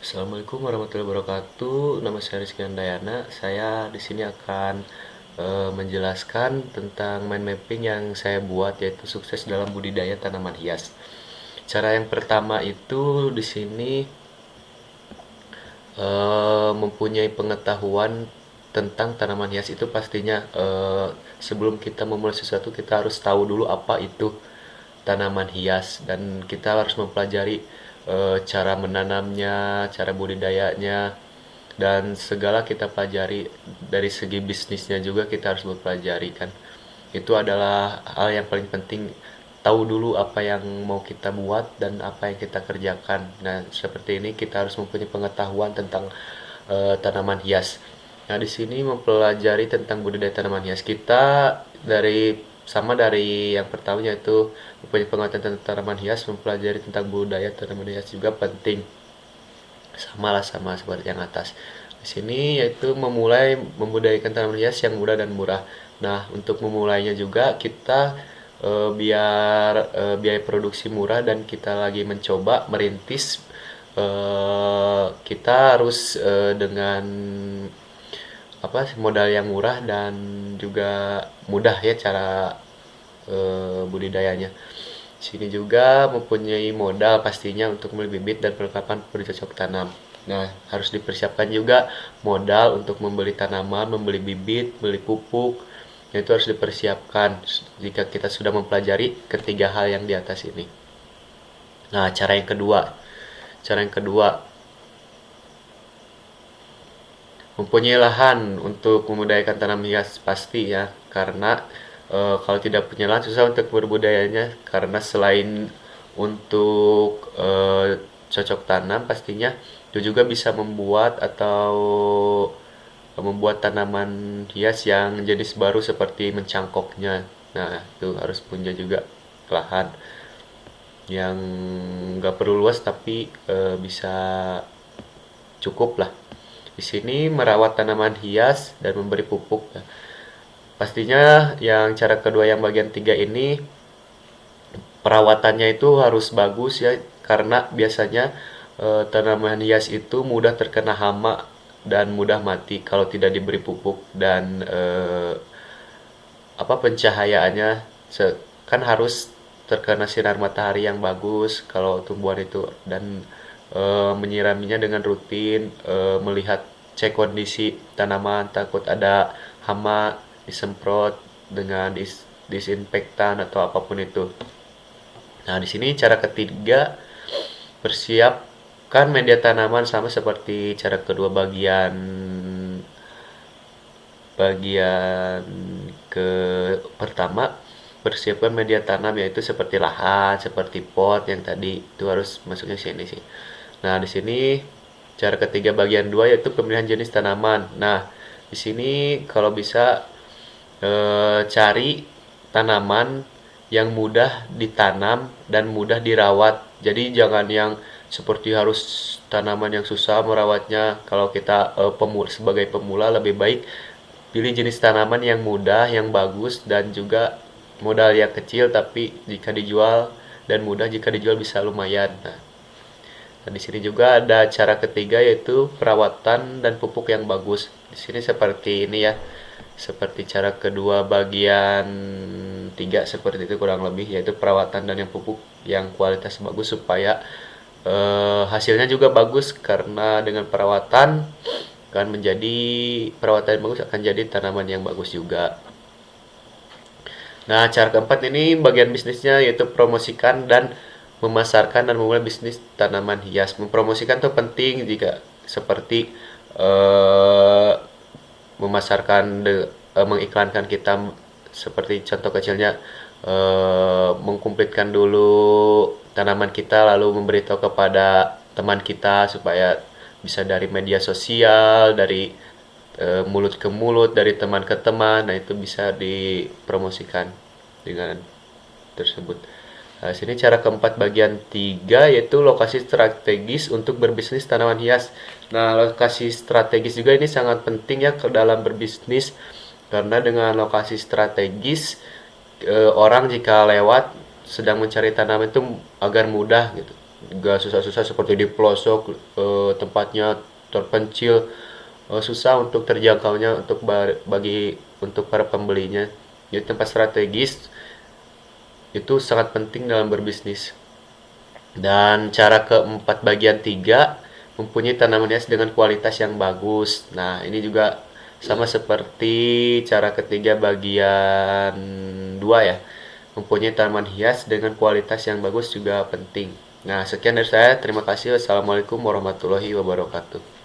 Assalamualaikum warahmatullahi wabarakatuh. Nama saya Rizky Handayana. Saya di sini akan menjelaskan tentang mind mapping yang saya buat, yaitu sukses dalam budidaya tanaman hias. Cara yang pertama itu di sini mempunyai pengetahuan tentang tanaman hias itu pastinya sebelum kita memulai sesuatu kita harus tahu dulu apa itu tanaman hias, dan kita harus mempelajari cara menanamnya, cara budidayanya, dan segala kita pelajari. Dari segi bisnisnya juga kita harus mempelajari kan. Itu adalah hal yang paling penting, tahu dulu apa yang mau kita buat dan apa yang kita kerjakan. Nah, seperti ini kita harus mempunyai pengetahuan tentang tanaman hias. Nah, di sini mempelajari tentang budidaya tanaman hias kita dari yang pertama, yaitu mempunyai pengetahuan tentang tanaman hias. Mempelajari tentang budaya tanaman hias juga penting, sama seperti yang atas. Di sini yaitu memulai membudidayakan tanaman hias yang mudah dan murah. Nah, untuk memulainya juga kita biar biaya produksi murah dan kita lagi mencoba merintis, kita harus dengan modal yang murah dan juga mudah ya cara budidayanya. Sini juga mempunyai modal pastinya untuk membeli bibit dan perlengkapan bercocok tanam. Nah, harus dipersiapkan juga modal untuk membeli tanaman, membeli bibit, beli pupuk. Itu harus dipersiapkan jika kita sudah mempelajari ketiga hal yang di atas ini. Nah, cara yang kedua mempunyai lahan untuk memudayakan tanam hias pasti ya, karena kalau tidak punya lahan susah untuk berbudayanya, karena selain untuk cocok tanam pastinya itu juga bisa membuat tanaman hias yang jenis baru seperti mencangkoknya. Nah, itu harus punya juga lahan yang nggak perlu luas tapi bisa cukup lah. Di sini merawat tanaman hias dan memberi pupuk. Pastinya yang cara kedua yang bagian tiga ini perawatannya itu harus bagus ya, karena biasanya tanaman hias itu mudah terkena hama dan mudah mati kalau tidak diberi pupuk, dan pencahayaannya kan harus terkena sinar matahari yang bagus kalau tumbuhan itu, dan menyiraminya dengan rutin, melihat cek kondisi tanaman, takut ada hama, disemprot dengan disinfektan atau apapun itu. Nah, di sini cara ketiga, persiapkan media tanaman sama seperti cara kedua. Bagian bagian ke pertama, persiapkan media tanam, yaitu seperti lahan, seperti pot yang tadi itu harus masuknya sini sih. Nah, di sini cara ketiga bagian dua yaitu pemilihan jenis tanaman. Nah, di sini kalau bisa cari tanaman yang mudah ditanam dan mudah dirawat. Jadi jangan yang seperti harus tanaman yang susah merawatnya. Kalau kita sebagai pemula, lebih baik pilih jenis tanaman yang mudah, yang bagus, dan juga modal yang kecil tapi jika dijual, dan mudah jika dijual bisa lumayan. Nah, di sini juga ada cara ketiga yaitu perawatan dan pupuk yang bagus. Di sini seperti ini ya. Seperti cara kedua bagian tiga seperti itu kurang lebih, yaitu perawatan dan yang pupuk yang kualitas bagus supaya hasilnya juga bagus, karena dengan perawatan yang bagus akan jadi tanaman yang bagus juga. Nah, cara keempat ini bagian bisnisnya, yaitu promosikan dan memasarkan dan memulai bisnis tanaman hias. Mempromosikan itu penting, jika seperti eh, mengiklankan kita, seperti contoh kecilnya mengkumplitkan dulu tanaman kita lalu memberitahu kepada teman kita supaya bisa dari media sosial, dari mulut ke mulut, dari teman ke teman. Nah, itu bisa dipromosikan dengan tersebut. Nah, sini cara keempat bagian tiga yaitu lokasi strategis untuk berbisnis tanaman hias. Nah, lokasi strategis juga ini sangat penting ya ke dalam berbisnis, karena dengan lokasi strategis orang jika lewat sedang mencari tanaman itu agar mudah gitu. gak susah-susah seperti di pelosok, tempatnya terpencil, susah untuk terjangkaunya bagi untuk para pembelinya. Jadi tempat strategis itu sangat penting dalam berbisnis. Dan cara keempat bagian tiga, mempunyai tanaman hias dengan kualitas yang bagus. Nah, ini juga sama seperti cara ketiga bagian dua ya. Mempunyai tanaman hias dengan kualitas yang bagus juga penting. Nah, sekian dari saya. Terima kasih. Wassalamualaikum warahmatullahi wabarakatuh.